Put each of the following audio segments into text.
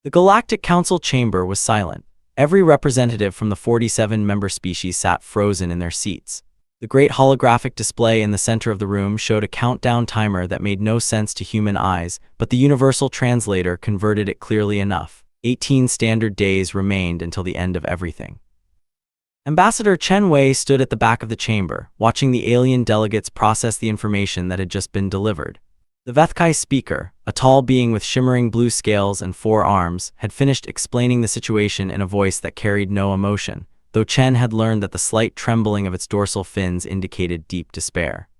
The Galactic Council chamber was silent. Every representative from the 47-member species sat frozen in their seats. The great holographic display in the center of the room showed a countdown timer that made no sense to human eyes, but the universal translator converted it clearly enough. 18 standard days remained until the end of everything. Ambassador Chen Wei stood at the back of the chamber, watching the alien delegates process the information that had just been delivered. The Vethkai speaker, a tall being with shimmering blue scales and 4 arms, had finished explaining the situation in a voice that carried no emotion, though Chen had learned that the slight trembling of its dorsal fins indicated deep despair.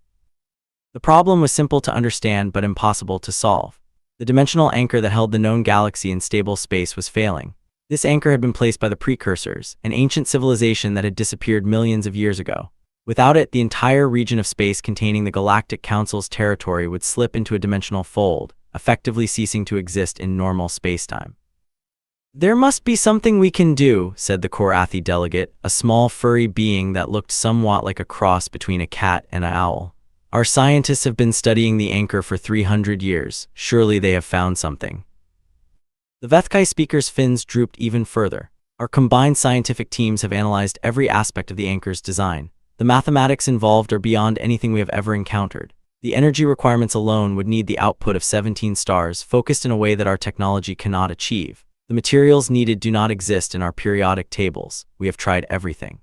The problem was simple to understand but impossible to solve. The dimensional anchor that held the known galaxy in stable space was failing. This anchor had been placed by the precursors, an ancient civilization that had disappeared millions of years ago. Without it, the entire region of space containing the Galactic Council's territory would slip into a dimensional fold, effectively ceasing to exist in normal spacetime. "There must be something we can do," said the Korathi delegate, a small furry being that looked somewhat like a cross between a cat and an owl. "Our scientists have been studying the anchor for 300 years. Surely they have found something." The Vethkai speaker's fins drooped even further. "Our combined scientific teams have analyzed every aspect of the anchor's design. The mathematics involved are beyond anything we have ever encountered. The energy requirements alone would need the output of 17 stars, focused in a way that our technology cannot achieve. The materials needed do not exist in our periodic tables. We have tried everything."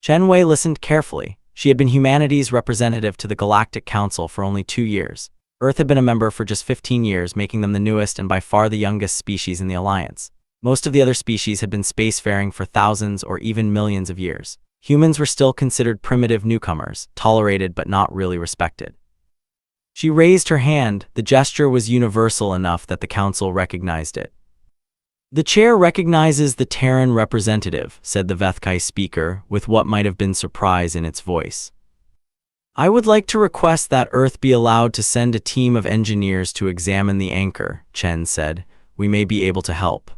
Chen Wei listened carefully. She had been humanity's representative to the Galactic Council for only 2 years. Earth had been a member for just 15 years, making them the newest and by far the youngest species in the Alliance. Most of the other species had been spacefaring for thousands or even millions of years. Humans were still considered primitive newcomers, tolerated but not really respected. She raised her hand. The gesture was universal enough that the council recognized it. "The chair recognizes the Terran representative," said the Vethkai speaker, with what might have been surprise in its voice. "I would like to request that Earth be allowed to send a team of engineers to examine the anchor," Chen said. "We may be able to help."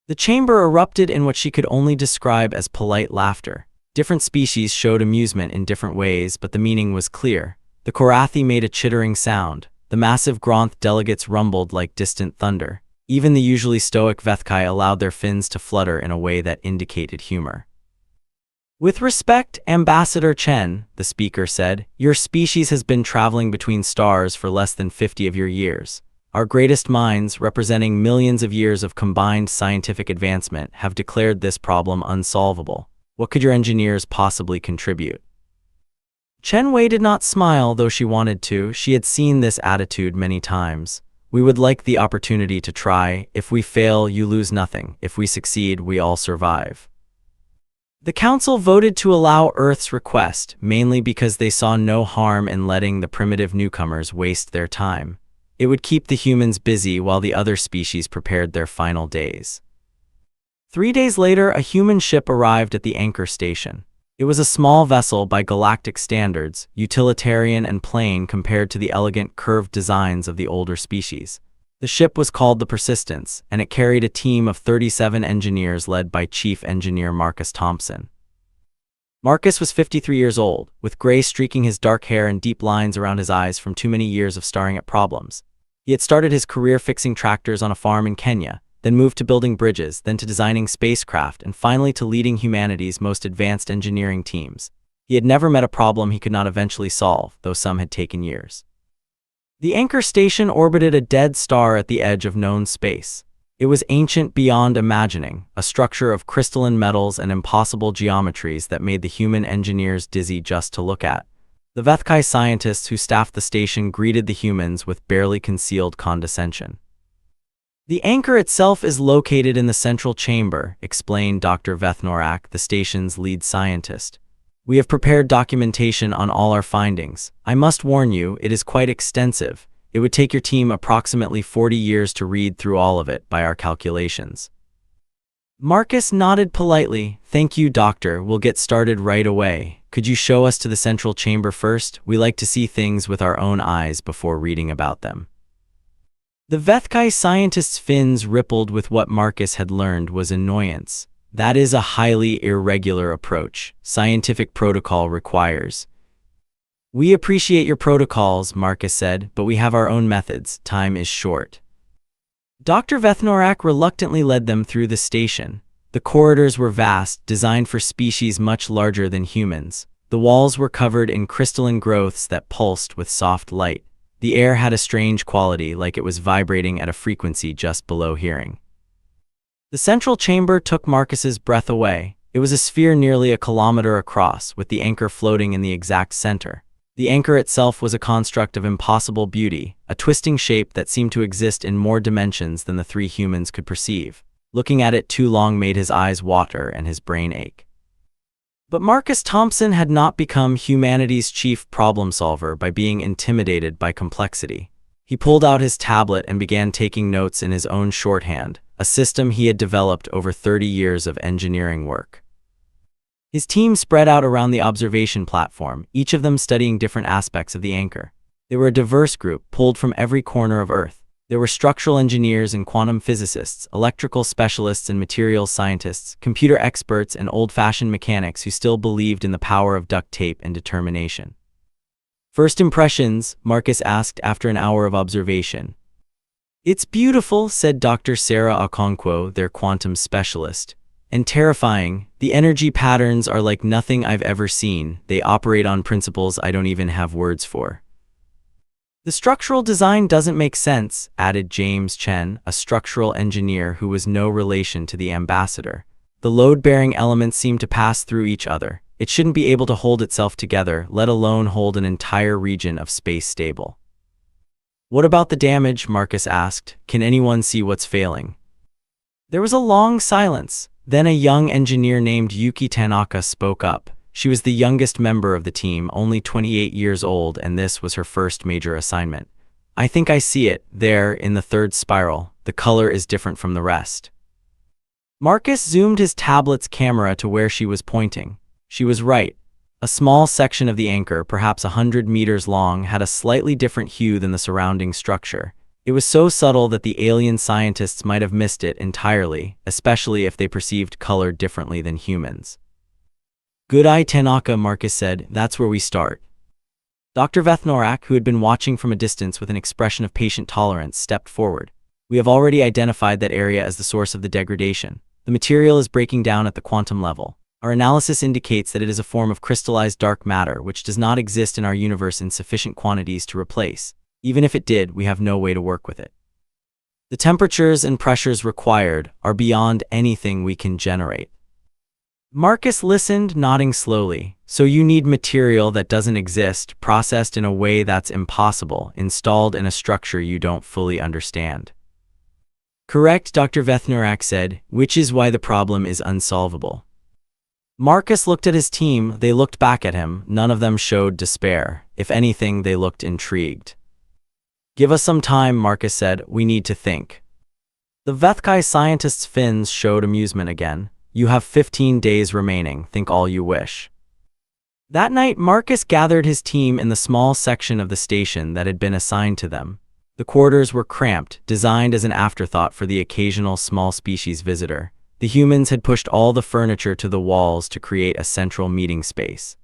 The chamber erupted in what she could only describe as polite laughter. Different species showed amusement in different ways, but the meaning was clear. The Korathi made a chittering sound. The massive Gronth delegates rumbled like distant thunder. Even the usually stoic Vethkai allowed their fins to flutter in a way that indicated humor. "With respect, Ambassador Chen," the speaker said, "your species has been traveling between stars for less than 50 of your years. Our greatest minds, representing millions of years of combined scientific advancement, have declared this problem unsolvable. What could your engineers possibly contribute?" Chen Wei did not smile, though she wanted to. She had seen this attitude many times. "We would like the opportunity to try. If we fail, you lose nothing. If we succeed, we all survive." The council voted to allow Earth's request, mainly because they saw no harm in letting the primitive newcomers waste their time. It would keep the humans busy while the other species prepared their final days. 3 days later, a human ship arrived at the anchor station. It was a small vessel by galactic standards, utilitarian and plain compared to the elegant curved designs of the older species. The ship was called the Persistence, and it carried a team of 37 engineers led by Chief Engineer Marcus Thompson. Marcus was 53 years old, with gray streaking his dark hair and deep lines around his eyes from too many years of staring at problems. He had started his career fixing tractors on a farm in Kenya, then moved to building bridges, then to designing spacecraft, and finally to leading humanity's most advanced engineering teams. He had never met a problem he could not eventually solve, though some had taken years. The anchor station orbited a dead star at the edge of known space. It was ancient beyond imagining, a structure of crystalline metals and impossible geometries that made the human engineers dizzy just to look at. The Vethkai scientists who staffed the station greeted the humans with barely concealed condescension. "The anchor itself is located in the central chamber," explained Dr. Vethnorak, the station's lead scientist. "We have prepared documentation on all our findings. I must warn you, it is quite extensive. It would take your team approximately 40 years to read through all of it by our calculations." Marcus nodded politely. "Thank you, Doctor. We'll get started right away. Could you show us to the central chamber first? We like to see things with our own eyes before reading about them." The Vethkai scientist's fins rippled with what Marcus had learned was annoyance. "That is a highly irregular approach. Scientific protocol requires." "We appreciate your protocols," Marcus said, "but we have our own methods. Time is short." Dr. Vethnorak reluctantly led them through the station. The corridors were vast, designed for species much larger than humans. The walls were covered in crystalline growths that pulsed with soft light. The air had a strange quality, like it was vibrating at a frequency just below hearing. The central chamber took Marcus's breath away. It was a sphere nearly a kilometer across, with the anchor floating in the exact center. The anchor itself was a construct of impossible beauty, a twisting shape that seemed to exist in more dimensions than the three humans could perceive. Looking at it too long made his eyes water and his brain ache. But Marcus Thompson had not become humanity's chief problem solver by being intimidated by complexity. He pulled out his tablet and began taking notes in his own shorthand, a system he had developed over 30 years of engineering work. His team spread out around the observation platform, each of them studying different aspects of the anchor. They were a diverse group, pulled from every corner of Earth. There were structural engineers and quantum physicists, electrical specialists and materials scientists, computer experts and old-fashioned mechanics who still believed in the power of duct tape and determination. "First impressions?" Marcus asked after an hour of observation. "It's beautiful," said Dr. Sarah Okonkwo, their quantum specialist. "And terrifying. The energy patterns are like nothing I've ever seen. They operate on principles I don't even have words for." "The structural design doesn't make sense," added James Chen, a structural engineer who was no relation to the ambassador. "The load-bearing elements seem to pass through each other. It shouldn't be able to hold itself together, let alone hold an entire region of space stable." "What about the damage?" Marcus asked. "Can anyone see what's failing?" There was a long silence. Then a young engineer named Yuki Tanaka spoke up. She was the youngest member of the team, only 28 years old, and this was her first major assignment. "I think I see it, there, in the third spiral. The color is different from the rest." Marcus zoomed his tablet's camera to where she was pointing. She was right. A small section of the anchor, perhaps 100 meters long, had a slightly different hue than the surrounding structure. It was so subtle that the alien scientists might have missed it entirely, especially if they perceived color differently than humans. "Good eye, Tanaka," Marcus said. "That's where we start." Dr. Vethnorak, who had been watching from a distance with an expression of patient tolerance, stepped forward. "We have already identified that area as the source of the degradation. The material is breaking down at the quantum level. Our analysis indicates that it is a form of crystallized dark matter which does not exist in our universe in sufficient quantities to replace. Even if it did, we have no way to work with it. The temperatures and pressures required are beyond anything we can generate." Marcus listened, nodding slowly. "So you need material that doesn't exist, processed in a way that's impossible, installed in a structure you don't fully understand." "Correct," Dr. Vethnorak said, "which is why the problem is unsolvable." Marcus looked at his team. They looked back at him. None of them showed despair. If anything, they looked intrigued. "Give us some time," Marcus said. "We need to think." The Vethkai scientists' fins showed amusement again. "You have 15 days remaining. Think all you wish." That night, Marcus gathered his team in the small section of the station that had been assigned to them. The quarters were cramped, designed as an afterthought for the occasional small species visitor. The humans had pushed all the furniture to the walls to create a central meeting space.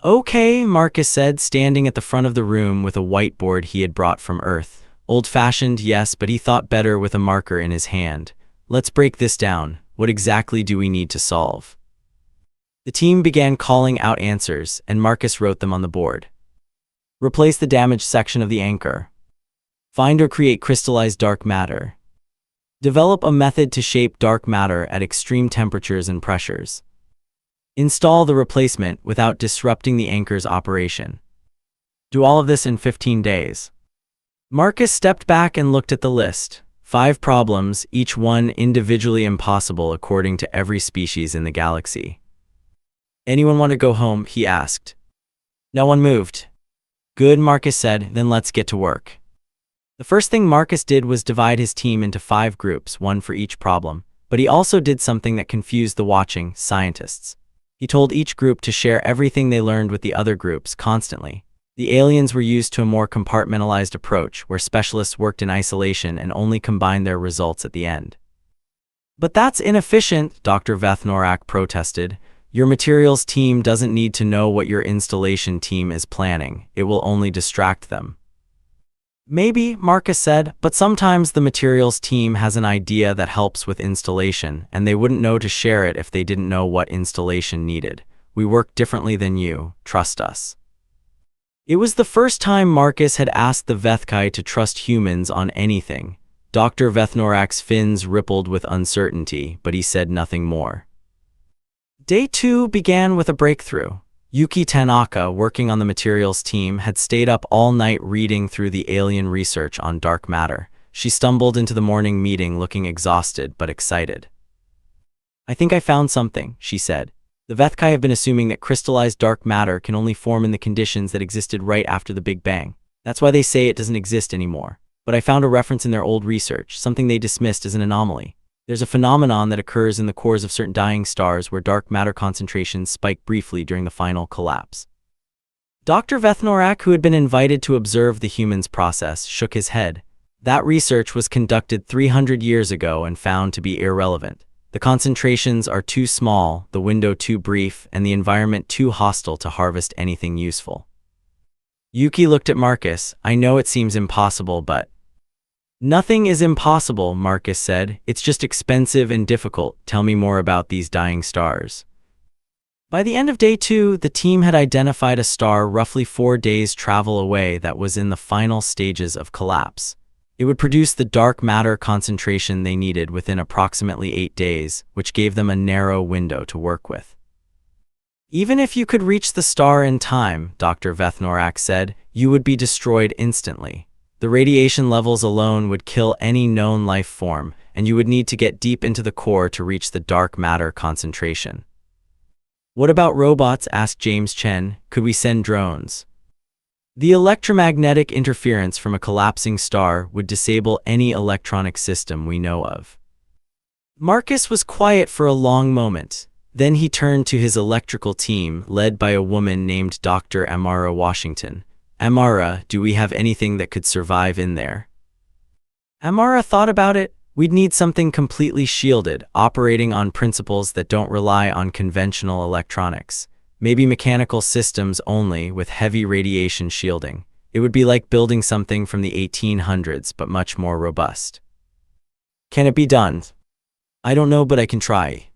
"Okay," Marcus said, standing at the front of the room with a whiteboard he had brought from Earth. Old-fashioned, yes, but he thought better with a marker in his hand. "Let's break this down. What exactly do we need to solve?" The team began calling out answers, and Marcus wrote them on the board. "Replace the damaged section of the anchor. Find or create crystallized dark matter. Develop a method to shape dark matter at extreme temperatures and pressures. Install the replacement without disrupting the anchor's operation. Do all of this in 15 days. Marcus stepped back and looked at the list. 5 problems, each one individually impossible according to every species in the galaxy. "Anyone want to go home?" he asked. No one moved. "Good," Marcus said, "then let's get to work." The first thing Marcus did was divide his team into 5 groups, one for each problem, but he also did something that confused the watching scientists. He told each group to share everything they learned with the other groups constantly. The aliens were used to a more compartmentalized approach, where specialists worked in isolation and only combined their results at the end. "But that's inefficient," Dr. Vethnorak protested. "Your materials team doesn't need to know what your installation team is planning. It will only distract them." Maybe, Marcus said, but sometimes the materials team has an idea that helps with installation, and they wouldn't know to share it if they didn't know what installation needed. We work differently than you, trust us. It was the first time Marcus had asked the Vethkai to trust humans on anything. Dr. Vethnorak's fins rippled with uncertainty, but he said nothing more. Day 2 began with a breakthrough. Yuki Tanaka, working on the materials team, had stayed up all night reading through the alien research on dark matter. She stumbled into the morning meeting looking exhausted but excited. "I think I found something," she said. "The Vethkai have been assuming that crystallized dark matter can only form in the conditions that existed right after the Big Bang. That's why they say it doesn't exist anymore. But I found a reference in their old research, something they dismissed as an anomaly. There's a phenomenon that occurs in the cores of certain dying stars where dark matter concentrations spike briefly during the final collapse." Dr. Vethnorak, who had been invited to observe the humans' process, shook his head. That research was conducted 300 years ago and found to be irrelevant. The concentrations are too small, the window too brief, and the environment too hostile to harvest anything useful. Yuki looked at Marcus. "I know it seems impossible, but—" "Nothing is impossible," Marcus said. "It's just expensive and difficult. Tell me more about these dying stars." By the end of day 2, the team had identified a star roughly 4 days' travel away that was in the final stages of collapse. It would produce the dark matter concentration they needed within approximately 8 days, which gave them a narrow window to work with. "Even if you could reach the star in time," Dr. Vethnorak said, "you would be destroyed instantly. The radiation levels alone would kill any known life form, and you would need to get deep into the core to reach the dark matter concentration." "What about robots?" asked James Chen. "Could we send drones?" "The electromagnetic interference from a collapsing star would disable any electronic system we know of." Marcus was quiet for a long moment. Then he turned to his electrical team, led by a woman named Dr. Amara Washington. "Amara, do we have anything that could survive in there?" Amara thought about it. "We'd need something completely shielded, operating on principles that don't rely on conventional electronics. Maybe mechanical systems only, with heavy radiation shielding. It would be like building something from the 1800s, but much more robust." "Can it be done?" "I don't know, but I can try."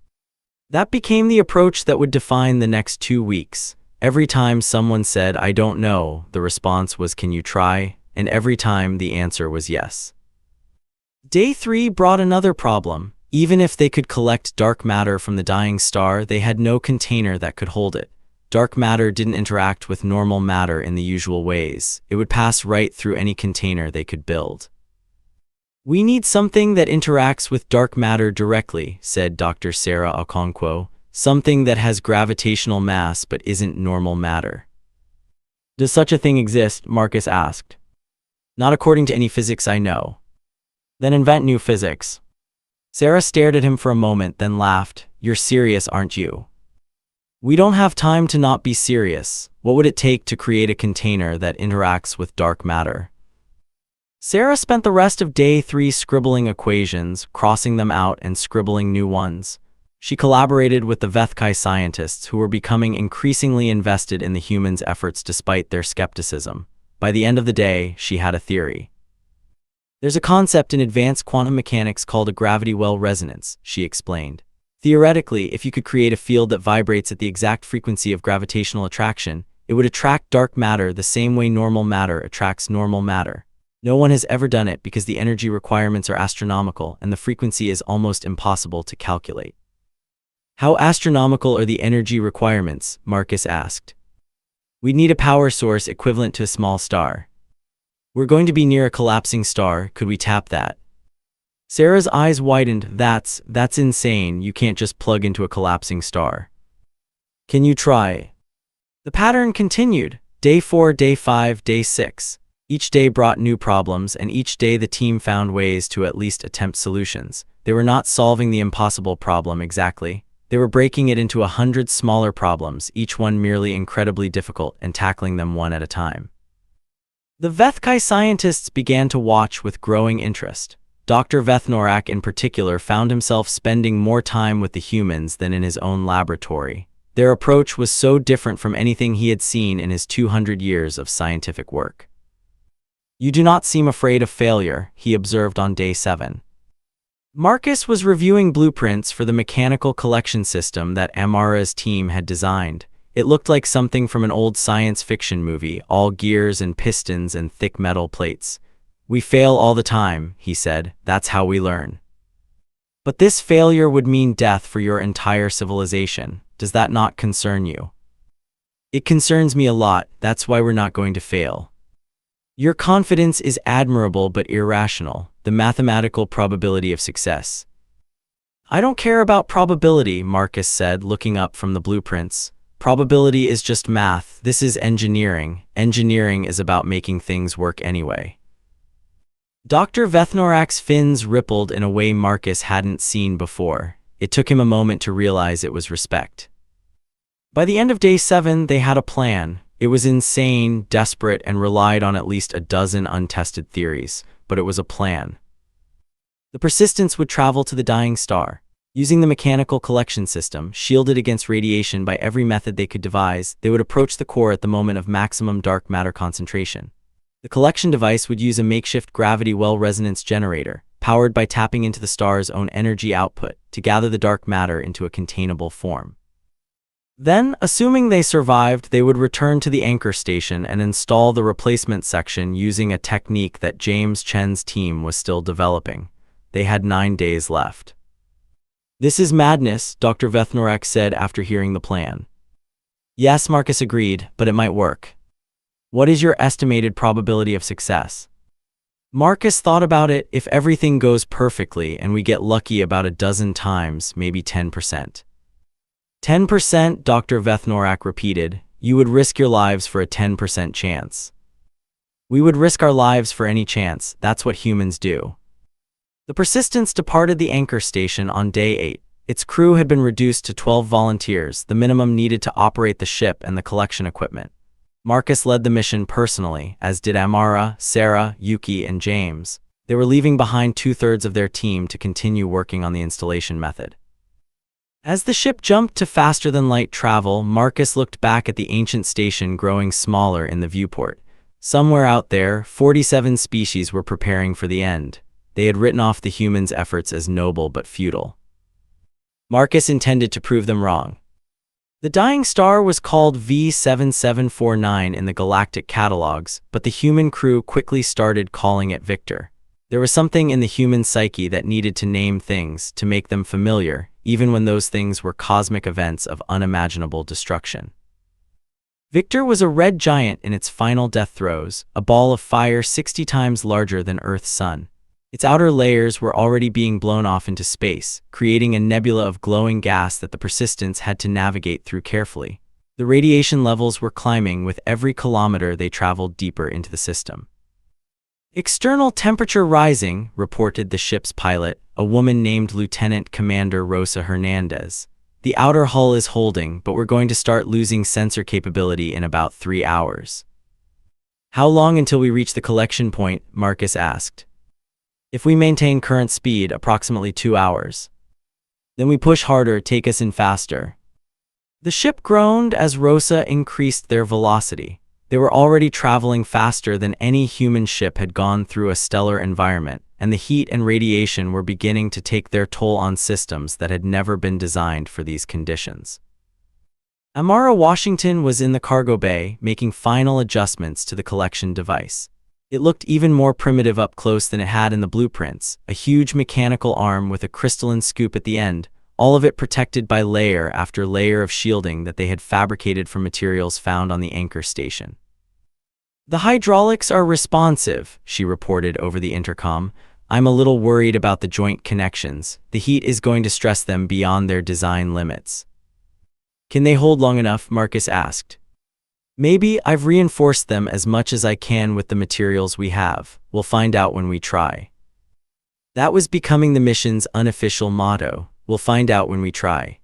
That became the approach that would define the next 2 weeks. Every time someone said, "I don't know," the response was, "Can you try?" And every time the answer was yes. Day 3 brought another problem. Even if they could collect dark matter from the dying star, they had no container that could hold it. Dark matter didn't interact with normal matter in the usual ways. It would pass right through any container they could build. "We need something that interacts with dark matter directly," said Dr. Sarah Okonkwo. "Something that has gravitational mass but isn't normal matter." "Does such a thing exist?" Marcus asked. "Not according to any physics I know." "Then invent new physics." Sarah stared at him for a moment, then laughed. "You're serious, aren't you?" "We don't have time to not be serious. What would it take to create a container that interacts with dark matter?" Sarah spent the rest of day 3 scribbling equations, crossing them out and scribbling new ones. She collaborated with the Vethkai scientists, who were becoming increasingly invested in the humans' efforts despite their skepticism. By the end of the day, she had a theory. "There's a concept in advanced quantum mechanics called a gravity well resonance," she explained. "Theoretically, if you could create a field that vibrates at the exact frequency of gravitational attraction, it would attract dark matter the same way normal matter attracts normal matter. No one has ever done it because the energy requirements are astronomical and the frequency is almost impossible to calculate." "How astronomical are the energy requirements?" Marcus asked. "We'd need a power source equivalent to a small star." "We're going to be near a collapsing star. Could we tap that?" Sarah's eyes widened. That's insane. You can't just plug into a collapsing star." "Can you try?" The pattern continued. Day 4, Day 5, Day 6. Each day brought new problems, and each day the team found ways to at least attempt solutions. They were not solving the impossible problem exactly. They were breaking it into 100 smaller problems, each one merely incredibly difficult, and tackling them one at a time. The Vethkai scientists began to watch with growing interest. Dr. Vethnorak in particular found himself spending more time with the humans than in his own laboratory. Their approach was so different from anything he had seen in his 200 years of scientific work. You do not seem afraid of failure, he observed on day 7. Marcus was reviewing blueprints for the mechanical collection system that Amara's team had designed. It looked like something from an old science fiction movie, all gears and pistons and thick metal plates. We fail all the time, he said. That's how we learn. But this failure would mean death for your entire civilization. Does that not concern you? It concerns me a lot. That's why we're not going to fail. Your confidence is admirable but irrational. The mathematical probability of success. I don't care about probability, Marcus said, looking up from the blueprints. Probability is just math. This is engineering. Engineering is about making things work anyway. Dr. Vethnorak's fins rippled in a way Marcus hadn't seen before. It took him a moment to realize it was respect. By the end of day 7, they had a plan. It was insane, desperate, and relied on at least a dozen untested theories, but it was a plan. The Persistence would travel to the dying star. Using the mechanical collection system, shielded against radiation by every method they could devise, they would approach the core at the moment of maximum dark matter concentration. The collection device would use a makeshift gravity well resonance generator, powered by tapping into the star's own energy output, to gather the dark matter into a containable form. Then, assuming they survived, they would return to the anchor station and install the replacement section using a technique that James Chen's team was still developing. They had 9 days left. This is madness, Dr. Vethnorak said after hearing the plan. Yes, Marcus agreed, but it might work. What is your estimated probability of success? Marcus thought about it. If everything goes perfectly and we get lucky about a dozen times, maybe 10%. 10%, Dr. Vethnorak repeated. You would risk your lives for a 10% chance. We would risk our lives for any chance. That's what humans do. The Persistence departed the anchor station on day 8. Its crew had been reduced to 12 volunteers, the minimum needed to operate the ship and the collection equipment. Marcus led the mission personally, as did Amara, Sarah, Yuki, and James. They were leaving behind 2/3 of their team to continue working on the installation method. As the ship jumped to faster-than-light travel, Marcus looked back at the ancient station growing smaller in the viewport. Somewhere out there, 47 species were preparing for the end. They had written off the humans' efforts as noble but futile. Marcus intended to prove them wrong. The dying star was called V7749 in the galactic catalogs, but the human crew quickly started calling it Victor. There was something in the human psyche that needed to name things to make them familiar, even when those things were cosmic events of unimaginable destruction. Victor was a red giant in its final death throes, a ball of fire 60 times larger than Earth's sun. Its outer layers were already being blown off into space, creating a nebula of glowing gas that the Persistence had to navigate through carefully. The radiation levels were climbing with every kilometer they traveled deeper into the system. External temperature rising, reported the ship's pilot, a woman named Lieutenant Commander Rosa Hernandez. The outer hull is holding, but we're going to start losing sensor capability in about 3 hours. How long until we reach the collection point? Marcus asked. If we maintain current speed, approximately 2 hours. Then we push harder, take us in faster. The ship groaned as Rosa increased their velocity. They were already traveling faster than any human ship had gone through a stellar environment, and the heat and radiation were beginning to take their toll on systems that had never been designed for these conditions. Amara Washington was in the cargo bay, making final adjustments to the collection device. It looked even more primitive up close than it had in the blueprints, a huge mechanical arm with a crystalline scoop at the end, all of it protected by layer after layer of shielding that they had fabricated from materials found on the anchor station. The hydraulics are responsive, she reported over the intercom. I'm a little worried about the joint connections. The heat is going to stress them beyond their design limits. Can they hold long enough? Marcus asked. Maybe. I've reinforced them as much as I can with the materials we have. We'll find out when we try. That was becoming the mission's unofficial motto. We'll find out when we try.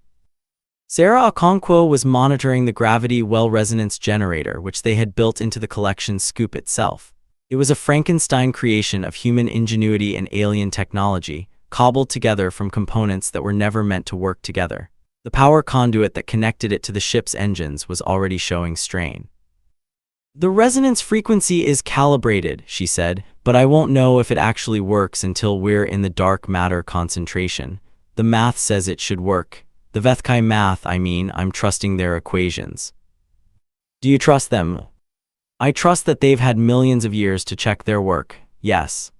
Sarah Okonkwo was monitoring the gravity well resonance generator, which they had built into the collection scoop itself. It was a Frankenstein creation of human ingenuity and alien technology, cobbled together from components that were never meant to work together. The power conduit that connected it to the ship's engines was already showing strain. The resonance frequency is calibrated, she said, but I won't know if it actually works until we're in the dark matter concentration. The math says it should work. The Vethkai math, I'm trusting their equations. Do you trust them? I trust that they've had millions of years to check their work, yes.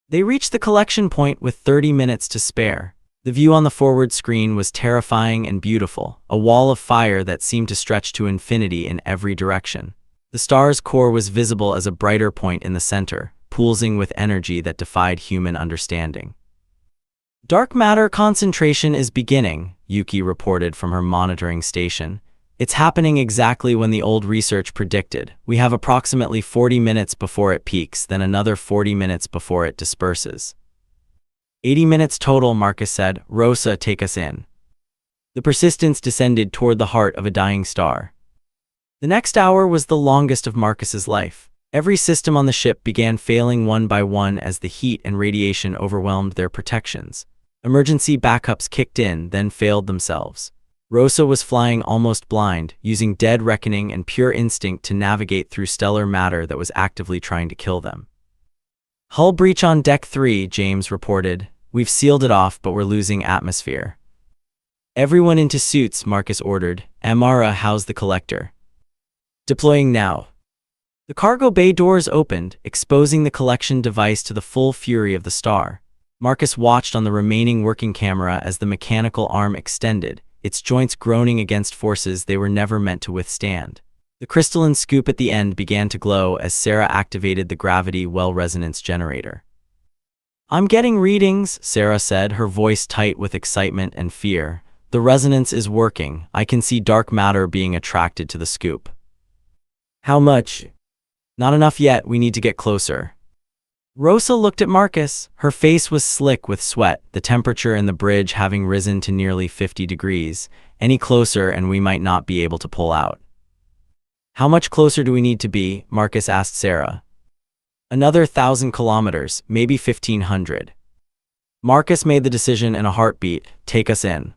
They reached the collection point with 30 minutes to spare. The view on the forward screen was terrifying and beautiful, a wall of fire that seemed to stretch to infinity in every direction. The star's core was visible as a brighter point in the center, pulsing with energy that defied human understanding. Dark matter concentration is beginning, Yuki reported from her monitoring station. It's happening exactly when the old research predicted. We have approximately 40 minutes before it peaks, then another 40 minutes before it disperses. 80 minutes total, Marcus said. Rosa, take us in. The Persistence descended toward the heart of a dying star. The next hour was the longest of Marcus's life. Every system on the ship began failing one by one as the heat and radiation overwhelmed their protections. Emergency backups kicked in, then failed themselves. Rosa was flying almost blind, using dead reckoning and pure instinct to navigate through stellar matter that was actively trying to kill them. Hull breach on Deck 3, James reported. We've sealed it off, but we're losing atmosphere. Everyone into suits, Marcus ordered. Amara, how's the collector? Deploying now. The cargo bay doors opened, exposing the collection device to the full fury of the star. Marcus watched on the remaining working camera as the mechanical arm extended, its joints groaning against forces they were never meant to withstand. The crystalline scoop at the end began to glow as Sarah activated the gravity well resonance generator. I'm getting readings, Sarah said, her voice tight with excitement and fear. The resonance is working. I can see dark matter being attracted to the scoop. How much? Not enough yet, we need to get closer. Rosa looked at Marcus. Her face was slick with sweat, the temperature in the bridge having risen to nearly 50 degrees. Any closer and we might not be able to pull out. How much closer do we need to be? Marcus asked Sarah. Another 1,000 kilometers, maybe 1,500. Marcus made the decision in a heartbeat. Take us in.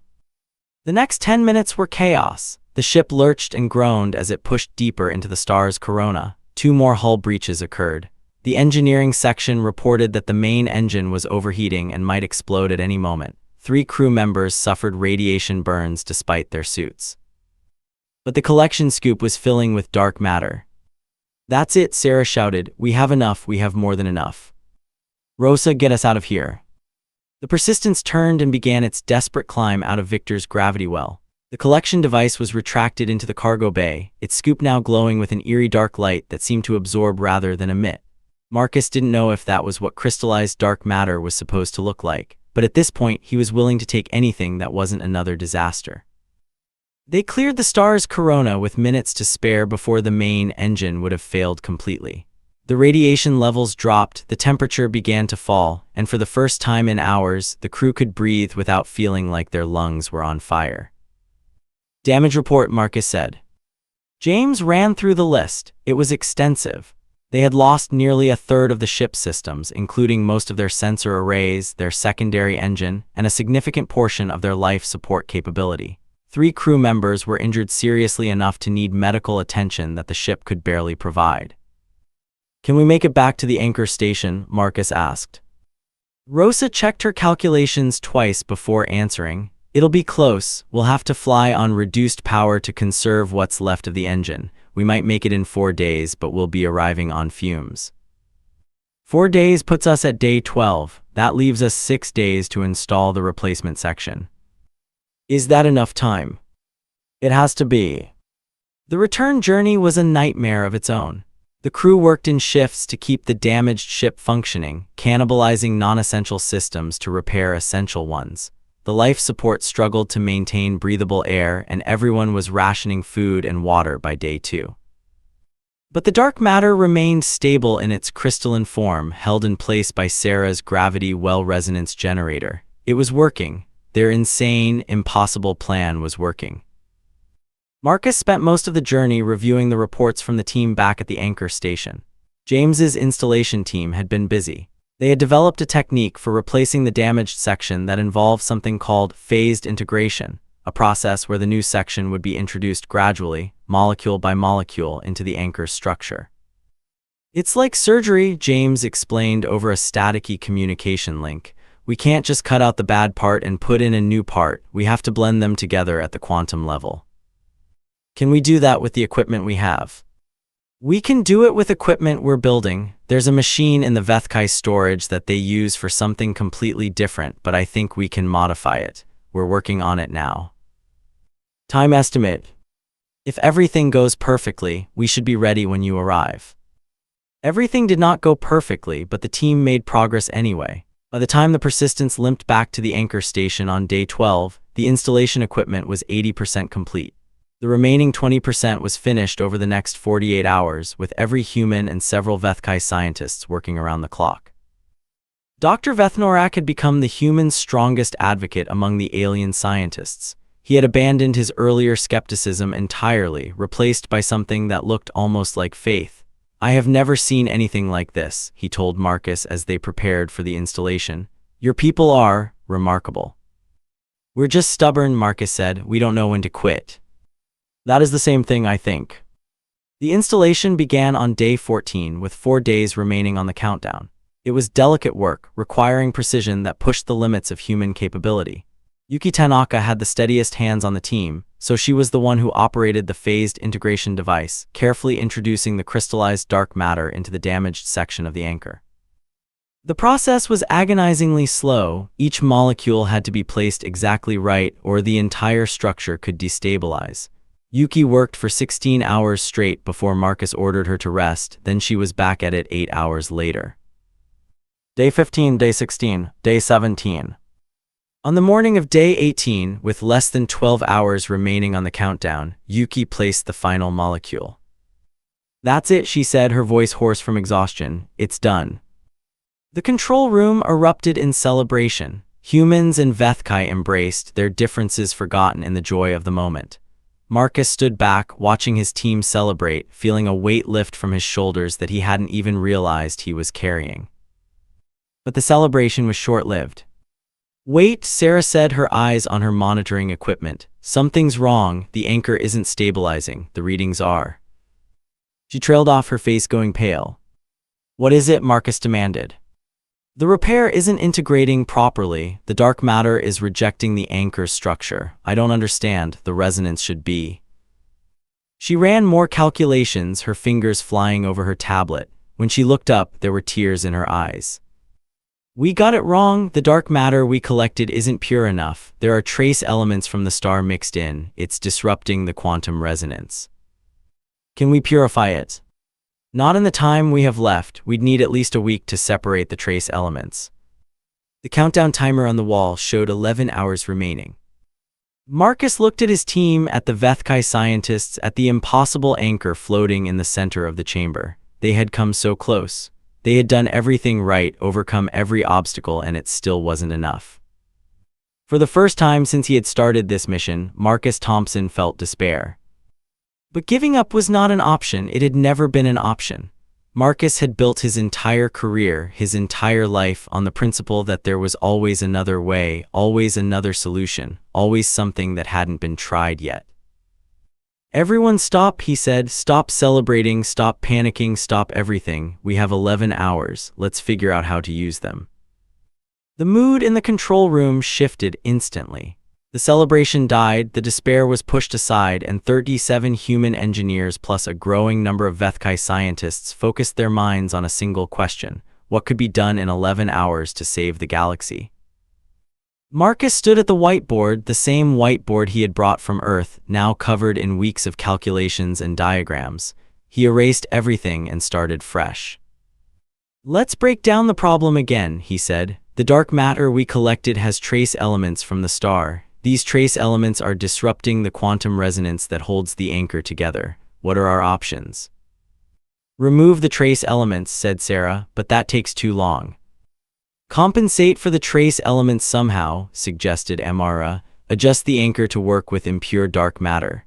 The next 10 minutes were chaos. The ship lurched and groaned as it pushed deeper into the star's corona. 2 more hull breaches occurred. The engineering section reported that the main engine was overheating and might explode at any moment. 3 crew members suffered radiation burns despite their suits. But the collection scoop was filling with dark matter. That's it, Sarah shouted. We have enough, we have more than enough. Rosa, get us out of here. The Persistence turned and began its desperate climb out of Victor's gravity well. The collection device was retracted into the cargo bay, its scoop now glowing with an eerie dark light that seemed to absorb rather than emit. Marcus didn't know if that was what crystallized dark matter was supposed to look like, but at this point he was willing to take anything that wasn't another disaster. They cleared the star's corona with minutes to spare before the main engine would have failed completely. The radiation levels dropped, the temperature began to fall, and for the first time in hours, the crew could breathe without feeling like their lungs were on fire. Damage report, Marcus said. James ran through the list. It was extensive. They had lost nearly a third of the ship's systems, including most of their sensor arrays, their secondary engine, and a significant portion of their life support capability. 3 crew members were injured seriously enough to need medical attention that the ship could barely provide. Can we make it back to the anchor station? Marcus asked. Rosa checked her calculations twice before answering. It'll be close. We'll have to fly on reduced power to conserve what's left of the engine. We might make it in 4 days, but we'll be arriving on fumes. 4 days puts us at day 12. That leaves us 6 days to install the replacement section. Is that enough time? It has to be. The return journey was a nightmare of its own. The crew worked in shifts to keep the damaged ship functioning, cannibalizing non-essential systems to repair essential ones. The life support struggled to maintain breathable air, and everyone was rationing food and water by day 2. But the dark matter remained stable in its crystalline form, held in place by Sarah's gravity well resonance generator. It was working. Their insane, impossible plan was working. Marcus spent most of the journey reviewing the reports from the team back at the anchor station. James's installation team had been busy. They had developed a technique for replacing the damaged section that involved something called phased integration. a process where the new section would be introduced gradually, molecule by molecule, into the anchor's structure. It's like surgery, James explained over a staticky communication link. We can't just cut out the bad part and put in a new part, we have to blend them together at the quantum level. Can we do that with the equipment we have? We can do it with equipment we're building. There's a machine in the HFY storage that they use for something completely different, but I think we can modify it. We're working on it now. Time estimate. If everything goes perfectly, we should be ready when you arrive. Everything did not go perfectly, but the team made progress anyway. By the time the Persistence limped back to the anchor station on day 12, the installation equipment was 80% complete. The remaining 20% was finished over the next 48 hours, with every human and several HFY scientists working around the clock. Dr. Vethnorak had become the human's strongest advocate among the alien scientists. He had abandoned his earlier skepticism entirely, replaced by something that looked almost like faith. I have never seen anything like this, he told Marcus as they prepared for the installation. Your people are remarkable. We're just stubborn, Marcus said. We don't know when to quit. That is the same thing, I think. The installation began on day 14, with 4 days remaining on the countdown. It was delicate work, requiring precision that pushed the limits of human capability. Yuki Tanaka had the steadiest hands on the team, so she was the one who operated the phased integration device, carefully introducing the crystallized dark matter into the damaged section of the anchor. The process was agonizingly slow. Each molecule had to be placed exactly right, or the entire structure could destabilize. Yuki worked for 16 hours straight before Marcus ordered her to rest, then she was back at it 8 hours later. Day 15, Day 16, Day 17. On the morning of Day 18, with less than 12 hours remaining on the countdown, Yuki placed the final molecule. That's it, she said, her voice hoarse from exhaustion. It's done. The control room erupted in celebration. Humans and HFY embraced, their differences forgotten in the joy of the moment. Marcus stood back, watching his team celebrate, feeling a weight lift from his shoulders that he hadn't even realized he was carrying. But the celebration was short-lived. Wait, Sarah said, her eyes on her monitoring equipment. Something's wrong, the anchor isn't stabilizing, the readings are. She trailed off, her face going pale. What is it? Marcus demanded. The repair isn't integrating properly. The dark matter is rejecting the anchor's structure. I don't understand. The resonance should be. She ran more calculations, her fingers flying over her tablet. When she looked up, there were tears in her eyes. We got it wrong. The dark matter we collected isn't pure enough. There are trace elements from the star mixed in. It's disrupting the quantum resonance. Can we purify it? Not in the time we have left. We'd need at least a week to separate the trace elements. The countdown timer on the wall showed 11 hours remaining. Marcus looked at his team, at the HFY scientists, at the impossible anchor floating in the center of the chamber. They had come so close. They had done everything right, overcome every obstacle, and it still wasn't enough. For the first time since he had started this mission, Marcus Thompson felt despair. But giving up was not an option. It had never been an option. Marcus had built his entire career, his entire life, on the principle that there was always another way, always another solution, always something that hadn't been tried yet. Everyone stop, he said. Stop celebrating, stop panicking, stop everything. We have 11 hours. Let's figure out how to use them. The mood in the control room shifted instantly. The celebration died, the despair was pushed aside, and 37 human engineers plus a growing number of HFY scientists focused their minds on a single question: what could be done in 11 hours to save the galaxy? Marcus stood at the whiteboard, the same whiteboard he had brought from Earth, now covered in weeks of calculations and diagrams. He erased everything and started fresh. Let's break down the problem again, he said. The dark matter we collected has trace elements from the star. These trace elements are disrupting the quantum resonance that holds the anchor together. What are our options? Remove the trace elements, said Sarah, but that takes too long. Compensate for the trace elements somehow, suggested Amara. Adjust the anchor to work with impure dark matter.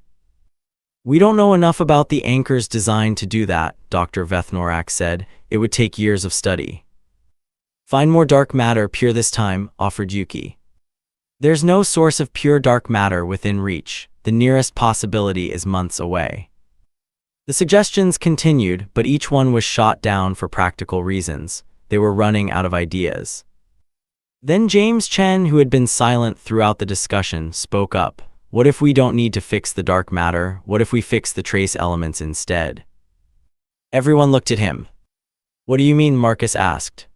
We don't know enough about the anchor's design to do that, Dr. Vethnorak said. It would take years of study. Find more dark matter, pure this time, offered Yuki. There's no source of pure dark matter within reach. The nearest possibility is months away. The suggestions continued, but each one was shot down for practical reasons. They were running out of ideas. Then James Chen, who had been silent throughout the discussion, spoke up. What if we don't need to fix the dark matter? What if we fix the trace elements instead? Everyone looked at him. What do you mean? Marcus asked.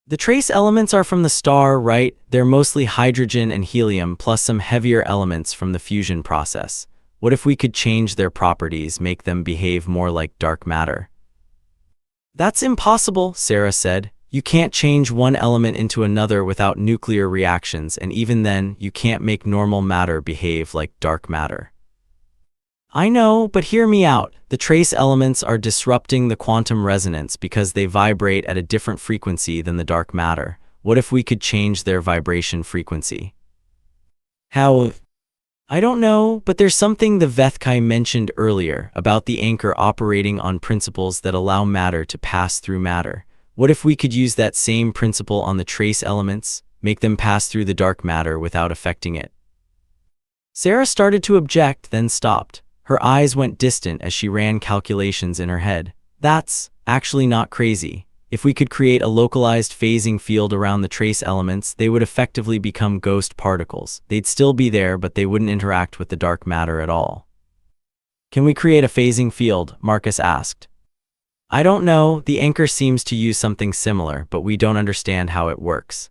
The trace elements are from the star, right? They're mostly hydrogen and helium plus some heavier elements from the fusion process. What if we could change their properties, make them behave more like dark matter? That's impossible, Sarah said. You can't change one element into another without nuclear reactions, and even then, you can't make normal matter behave like dark matter. I know, but hear me out. The trace elements are disrupting the quantum resonance because they vibrate at a different frequency than the dark matter. What if we could change their vibration frequency? How? I don't know, but there's something the Vethkai mentioned earlier about the anchor operating on principles that allow matter to pass through matter. What if we could use that same principle on the trace elements, make them pass through the dark matter without affecting it? Sarah started to object, then stopped. Her eyes went distant as she ran calculations in her head. That's actually not crazy. If we could create a localized phasing field around the trace elements, they would effectively become ghost particles. They'd still be there, but they wouldn't interact with the dark matter at all. Can we create a phasing field? Marcus asked. I don't know. The anchor seems to use something similar, but we don't understand how it works.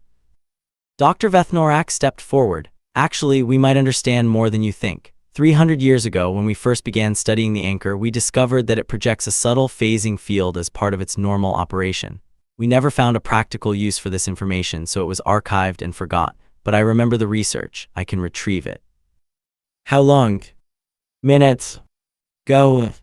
Dr. Vethnorak stepped forward. Actually, we might understand more than you think. 300 years ago, when we first began studying the anchor, we discovered that it projects a subtle phasing field as part of its normal operation. We never found a practical use for this information, so it was archived and forgot. But I remember the research. I can retrieve it. How long? Minutes. Go.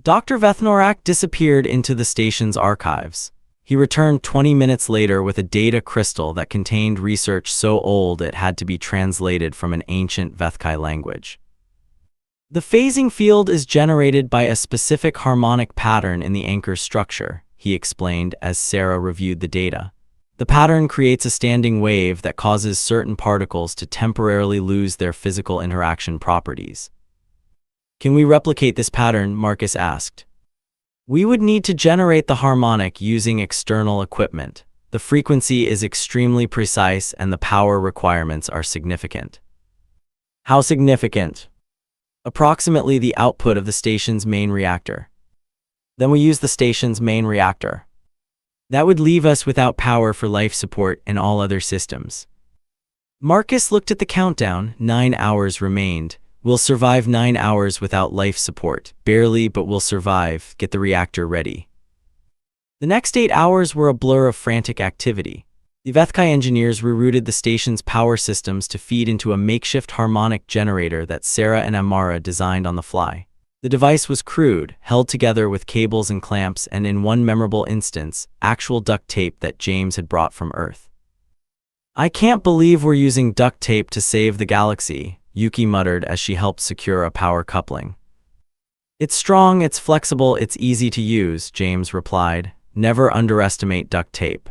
Dr. Vethnorak disappeared into the station's archives. He returned 20 minutes later with a data crystal that contained research so old it had to be translated from an ancient Vethkai language. The phasing field is generated by a specific harmonic pattern in the anchor structure, he explained as Sarah reviewed the data. The pattern creates a standing wave that causes certain particles to temporarily lose their physical interaction properties. Can we replicate this pattern? Marcus asked. We would need to generate the harmonic using external equipment. The frequency is extremely precise and the power requirements are significant. How significant? Approximately the output of the station's main reactor. Then we use the station's main reactor. That would leave us without power for life support and all other systems. Marcus looked at the countdown. 9 hours remained. We'll survive 9 hours without life support. Barely, but we'll survive. Get the reactor ready. The next 8 hours were a blur of frantic activity. The Vethkai engineers rerouted the station's power systems to feed into a makeshift harmonic generator that Sarah and Amara designed on the fly. The device was crude, held together with cables and clamps, and in one memorable instance, actual duct tape that James had brought from Earth. I can't believe we're using duct tape to save the galaxy, Yuki muttered as she helped secure a power coupling. It's strong, it's flexible, it's easy to use, James replied. Never underestimate duct tape.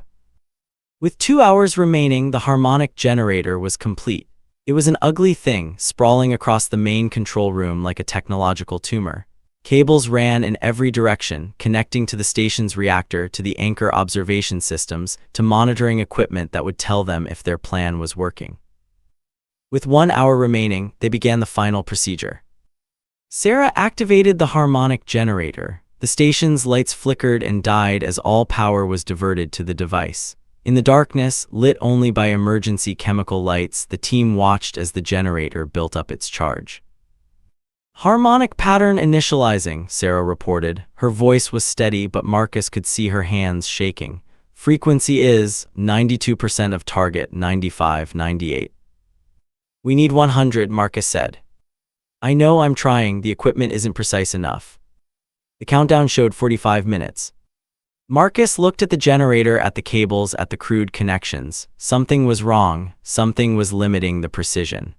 With 2 hours remaining, the harmonic generator was complete. It was an ugly thing, sprawling across the main control room like a technological tumor. Cables ran in every direction, connecting to the station's reactor, to the anchor observation systems, to monitoring equipment that would tell them if their plan was working. With 1 hour remaining, they began the final procedure. Sarah activated the harmonic generator. The station's lights flickered and died as all power was diverted to the device. In the darkness, lit only by emergency chemical lights, the team watched as the generator built up its charge. Harmonic pattern initializing, Sarah reported. Her voice was steady, but Marcus could see her hands shaking. Frequency is 92% of target, 95, 98. We need 100, Marcus said. I know, I'm trying, the equipment isn't precise enough. The countdown showed 45 minutes. Marcus looked at the generator, at the cables, at the crude connections. Something was wrong, something was limiting the precision.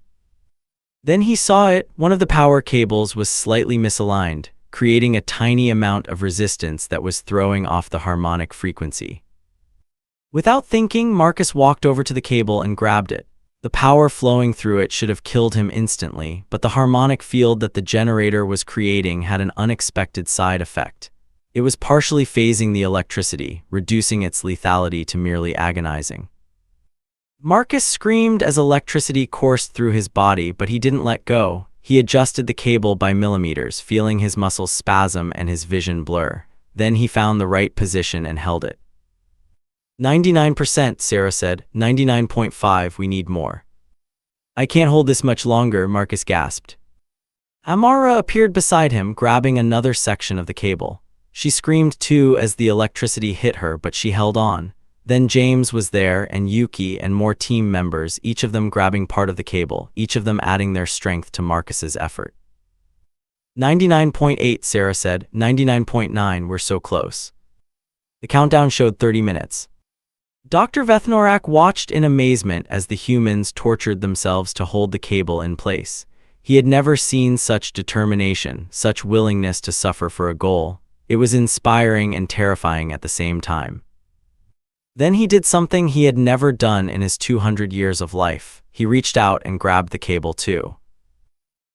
Then he saw it. One of the power cables was slightly misaligned, creating a tiny amount of resistance that was throwing off the harmonic frequency. Without thinking, Marcus walked over to the cable and grabbed it. The power flowing through it should have killed him instantly, but the harmonic field that the generator was creating had an unexpected side effect. It was partially phasing the electricity, reducing its lethality to merely agonizing. Marcus screamed as electricity coursed through his body, but he didn't let go. He adjusted the cable by millimeters, feeling his muscles spasm and his vision blur. Then he found the right position and held it. 99%, Sarah said. 99.5, we need more. I can't hold this much longer, Marcus gasped. Amara appeared beside him, grabbing another section of the cable. She screamed too as the electricity hit her, but she held on. Then James was there, and Yuki, and more team members, each of them grabbing part of the cable, each of them adding their strength to Marcus's effort. 99.8, Sarah said. 99.9, we're so close. The countdown showed 30 minutes. Dr. Vethnorak watched in amazement as the humans tortured themselves to hold the cable in place. He had never seen such determination, such willingness to suffer for a goal. It was inspiring and terrifying at the same time. Then he did something he had never done in his 200 years of life. He reached out and grabbed the cable too.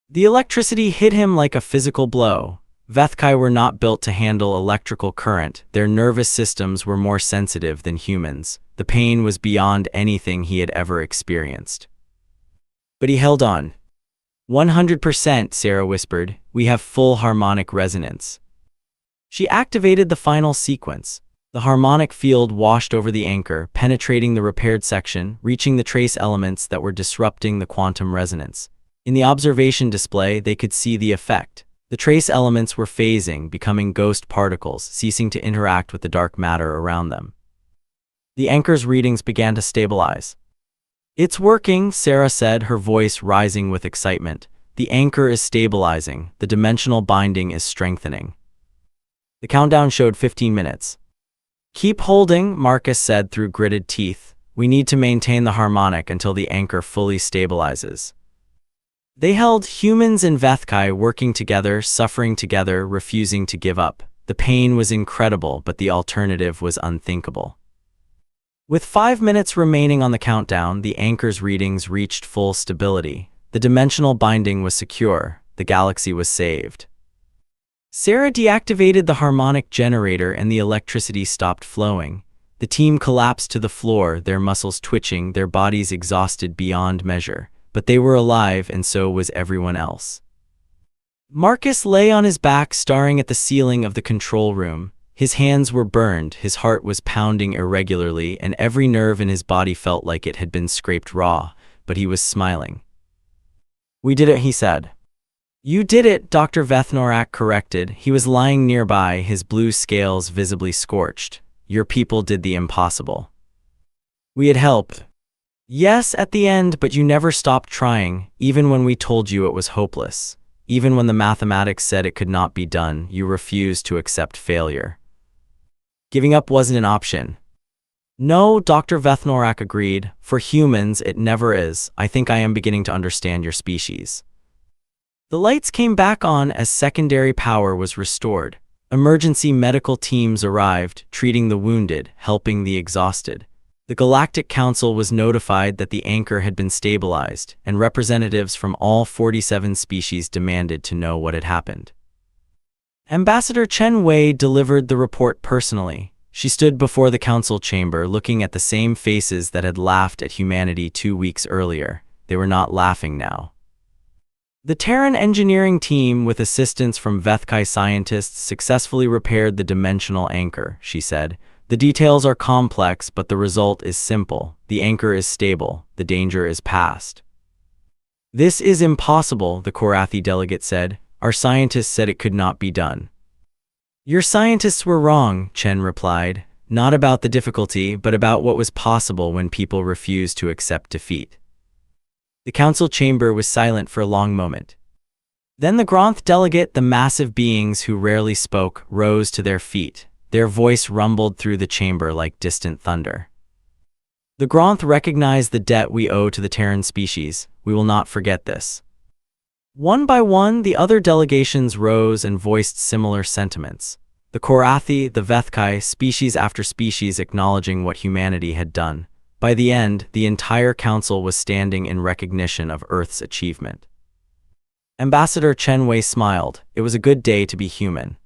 The electricity hit him like a physical blow. Vethkai were not built to handle electrical current. Their nervous systems were more sensitive than humans. The pain was beyond anything he had ever experienced. But he held on. 100%, Sarah whispered. We have full harmonic resonance. She activated the final sequence. The harmonic field washed over the anchor, penetrating the repaired section, reaching the trace elements that were disrupting the quantum resonance. In the observation display, they could see the effect. The trace elements were phasing, becoming ghost particles, ceasing to interact with the dark matter around them. The anchor's readings began to stabilize. It's working, Sarah said, her voice rising with excitement. The anchor is stabilizing. The dimensional binding is strengthening. The countdown showed 15 minutes. Keep holding, Marcus said through gritted teeth. We need to maintain the harmonic until the anchor fully stabilizes. They held, humans and Vethkai working together, suffering together, refusing to give up. The pain was incredible, but the alternative was unthinkable. With 5 minutes remaining on the countdown, the anchor's readings reached full stability. The dimensional binding was secure. The galaxy was saved. Sarah deactivated the harmonic generator and the electricity stopped flowing. The team collapsed to the floor, their muscles twitching, their bodies exhausted beyond measure. But they were alive, and so was everyone else. Marcus lay on his back, staring at the ceiling of the control room. His hands were burned, his heart was pounding irregularly, and every nerve in his body felt like it had been scraped raw, but he was smiling. We did it, he said. You did it, Dr. Vethnorak corrected. He was lying nearby, his blue scales visibly scorched. Your people did the impossible. We had helped. Yes, at the end, but you never stopped trying, even when we told you it was hopeless. Even when the mathematics said it could not be done, you refused to accept failure. Giving up wasn't an option. No, Dr. Vethnorak agreed. For humans, it never is. I think I am beginning to understand your species. The lights came back on as secondary power was restored. Emergency medical teams arrived, treating the wounded, helping the exhausted. The Galactic Council was notified that the anchor had been stabilized, and representatives from all 47 species demanded to know what had happened. Ambassador Chen Wei delivered the report personally. She stood before the council chamber, looking at the same faces that had laughed at humanity 2 weeks earlier. They were not laughing now. The Terran engineering team, with assistance from Vethkai scientists, successfully repaired the dimensional anchor, she said. The details are complex, but the result is simple. The anchor is stable. The danger is past. This is impossible, the Korathi delegate said. Our scientists said it could not be done. Your scientists were wrong, Chen replied. Not about the difficulty, but about what was possible when people refused to accept defeat. The council chamber was silent for a long moment. Then the Gronth delegate, the massive beings who rarely spoke, rose to their feet. Their voice rumbled through the chamber like distant thunder. The Gronth recognized the debt we owe to the Terran species. We will not forget this. One by one, the other delegations rose and voiced similar sentiments. The Korathi, the Vethkai, species after species acknowledging what humanity had done. By the end, the entire council was standing in recognition of Earth's achievement. Ambassador Chen Wei smiled. It was a good day to be human.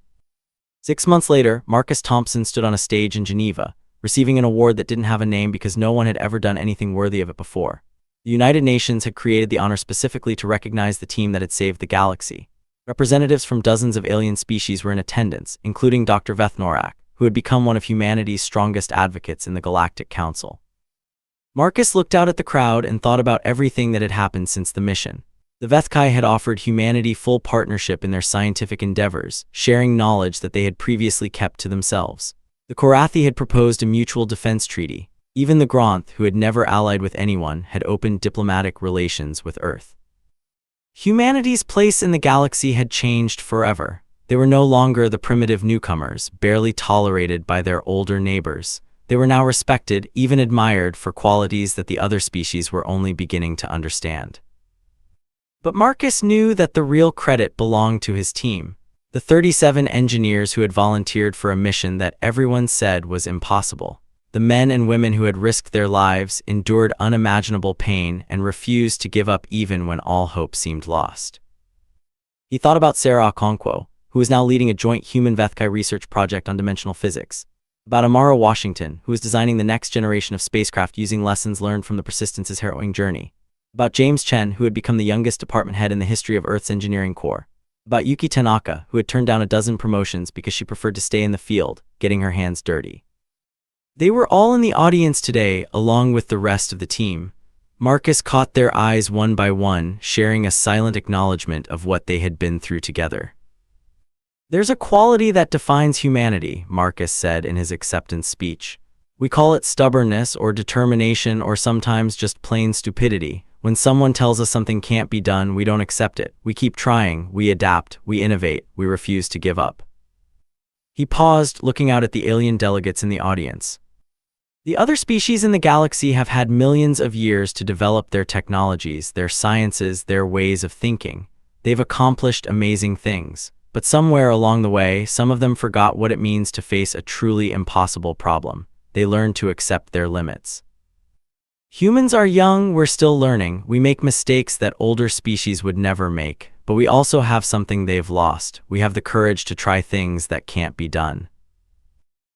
6 months later, Marcus Thompson stood on a stage in Geneva, receiving an award that didn't have a name because no one had ever done anything worthy of it before. The United Nations had created the honor specifically to recognize the team that had saved the galaxy. Representatives from dozens of alien species were in attendance, including Dr. Vethnorak, who had become one of humanity's strongest advocates in the Galactic Council. Marcus looked out at the crowd and thought about everything that had happened since the mission. The Vethkai had offered humanity full partnership in their scientific endeavors, sharing knowledge that they had previously kept to themselves. The Korathi had proposed a mutual defense treaty. Even the Gronth, who had never allied with anyone, had opened diplomatic relations with Earth. Humanity's place in the galaxy had changed forever. They were no longer the primitive newcomers, barely tolerated by their older neighbors. They were now respected, even admired, for qualities that the other species were only beginning to understand. But Marcus knew that the real credit belonged to his team. The 37 engineers who had volunteered for a mission that everyone said was impossible. The men and women who had risked their lives, endured unimaginable pain, and refused to give up even when all hope seemed lost. He thought about Sarah Okonkwo, who was now leading a joint human-Vethkai research project on dimensional physics. About Amara Washington, who was designing the next generation of spacecraft using lessons learned from the Persistence's harrowing journey. About James Chen, who had become the youngest department head in the history of Earth's engineering corps. About Yuki Tanaka, who had turned down a dozen promotions because she preferred to stay in the field, getting her hands dirty. They were all in the audience today, along with the rest of the team. Marcus caught their eyes one by one, sharing a silent acknowledgement of what they had been through together. "There's a quality that defines humanity," Marcus said in his acceptance speech. "We call it stubbornness or determination or sometimes just plain stupidity. When someone tells us something can't be done, we don't accept it. We keep trying, we adapt, we innovate, we refuse to give up." He paused, looking out at the alien delegates in the audience. The other species in the galaxy have had millions of years to develop their technologies, their sciences, their ways of thinking. They've accomplished amazing things. But somewhere along the way, some of them forgot what it means to face a truly impossible problem. They learned to accept their limits. Humans are young, we're still learning. We make mistakes that older species would never make, but we also have something they've lost. We have the courage to try things that can't be done.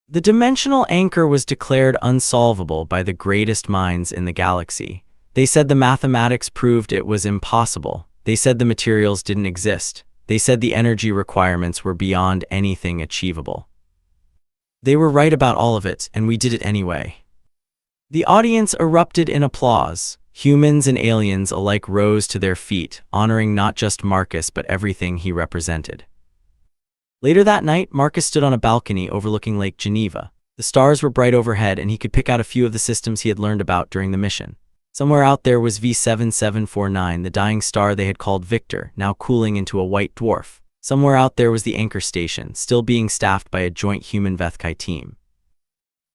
The dimensional anchor was declared unsolvable by the greatest minds in the galaxy. They said the mathematics proved it was impossible. They said the materials didn't exist. They said the energy requirements were beyond anything achievable. They were right about all of it, and we did it anyway. The audience erupted in applause. Humans and aliens alike rose to their feet, honoring not just Marcus but everything he represented. Later that night, Marcus stood on a balcony overlooking Lake Geneva. The stars were bright overhead, and he could pick out a few of the systems he had learned about during the mission. Somewhere out there was V7749, the dying star they had called Victor, now cooling into a white dwarf. Somewhere out there was the anchor station, still being staffed by a joint human-Vethkai team.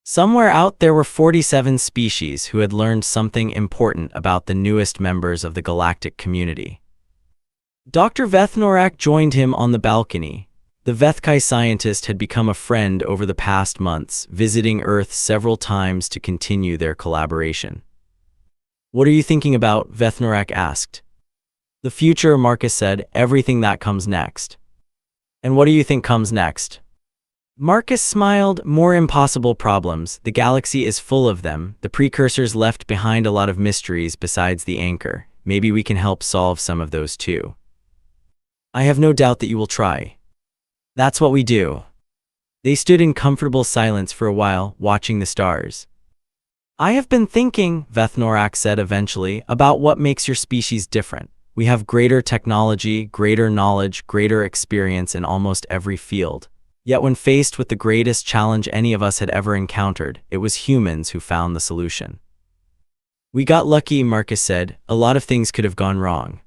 Somewhere out there were 47 species who had learned something important about the newest members of the galactic community. Dr. Vethnorak joined him on the balcony. The Vethkai scientist had become a friend over the past months, visiting Earth several times to continue their collaboration. "What are you thinking about?" Vethnorak asked. "The future," Marcus said, "everything that comes next." "And what do you think comes next?" Marcus smiled. "More impossible problems. The galaxy is full of them. The precursors left behind a lot of mysteries besides the anchor. Maybe we can help solve some of those too." "I have no doubt that you will try." "That's what we do." They stood in comfortable silence for a while, watching the stars. "I have been thinking," Vethnorak said eventually, "about what makes your species different. We have greater technology, greater knowledge, greater experience in almost every field. Yet when faced with the greatest challenge any of us had ever encountered, it was humans who found the solution." "We got lucky," Marcus said. "A lot of things could have gone wrong."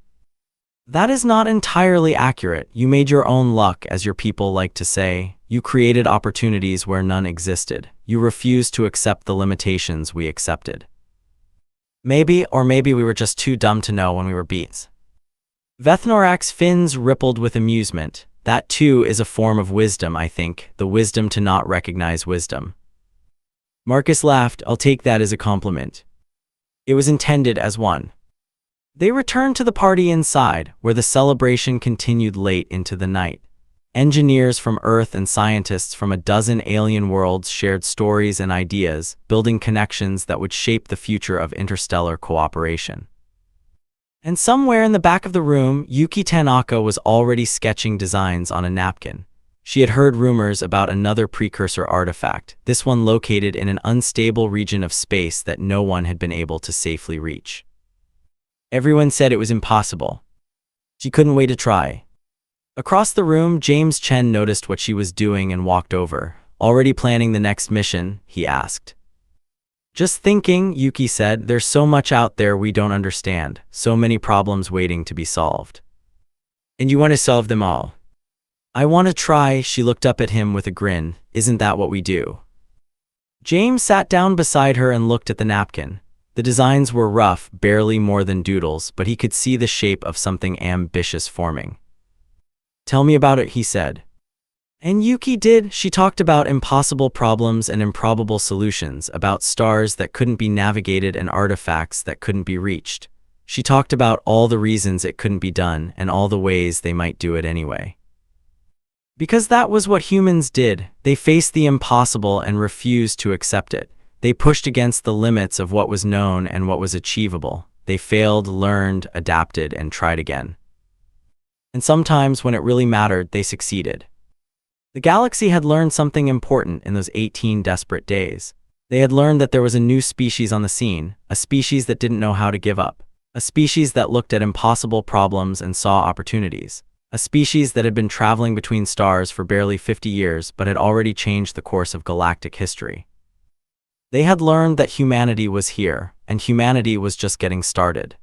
"That is not entirely accurate. You made your own luck, as your people like to say. You created opportunities where none existed. You refused to accept the limitations we accepted. Maybe we were just too dumb to know when we were beats." Vethnorak's fins rippled with amusement. "That too is a form of wisdom, I think, the wisdom to not recognize wisdom." Marcus laughed. "I'll take that as a compliment. It was intended as one. They returned to the party inside, where the celebration continued late into the night. Engineers from Earth and scientists from a dozen alien worlds shared stories and ideas, building connections that would shape the future of interstellar cooperation. And somewhere in the back of the room, Yuki Tanaka was already sketching designs on a napkin. She had heard rumors about another precursor artifact, this one located in an unstable region of space that no one had been able to safely reach. Everyone said it was impossible. She couldn't wait to try. Across the room, James Chen noticed what she was doing and walked over. Already planning the next mission? He asked. Just thinking, Yuki said, there's so much out there we don't understand, so many problems waiting to be solved. And you want to solve them all? I want to try, she looked up at him with a grin. Isn't that what we do? James sat down beside her and looked at the napkin. The designs were rough, barely more than doodles, but he could see the shape of something ambitious forming. Tell me about it, he said. And Yuki did. She talked about impossible problems and improbable solutions, about stars that couldn't be navigated and artifacts that couldn't be reached. She talked about all the reasons it couldn't be done and all the ways they might do it anyway. Because that was what humans did. They faced the impossible and refused to accept it. They pushed against the limits of what was known and what was achievable. They failed, learned, adapted, and tried again. And sometimes, when it really mattered, they succeeded. The galaxy had learned something important in those 18 desperate days. They had learned that there was a new species on the scene, a species that didn't know how to give up, a species that looked at impossible problems and saw opportunities, a species that had been traveling between stars for barely 50 years but had already changed the course of galactic history. They had learned that humanity was here, and humanity was just getting started.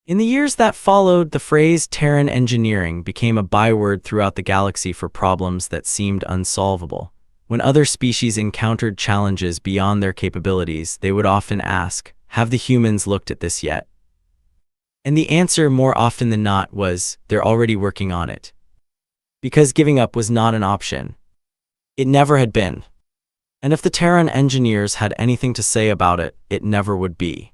In the years that followed, the phrase Terran engineering became a byword throughout the galaxy for problems that seemed unsolvable. When other species encountered challenges beyond their capabilities, they would often ask, "Have the humans looked at this yet?" And the answer, more often than not, was, "They're already working on it." Because giving up was not an option. It never had been. And if the Terran engineers had anything to say about it, it never would be.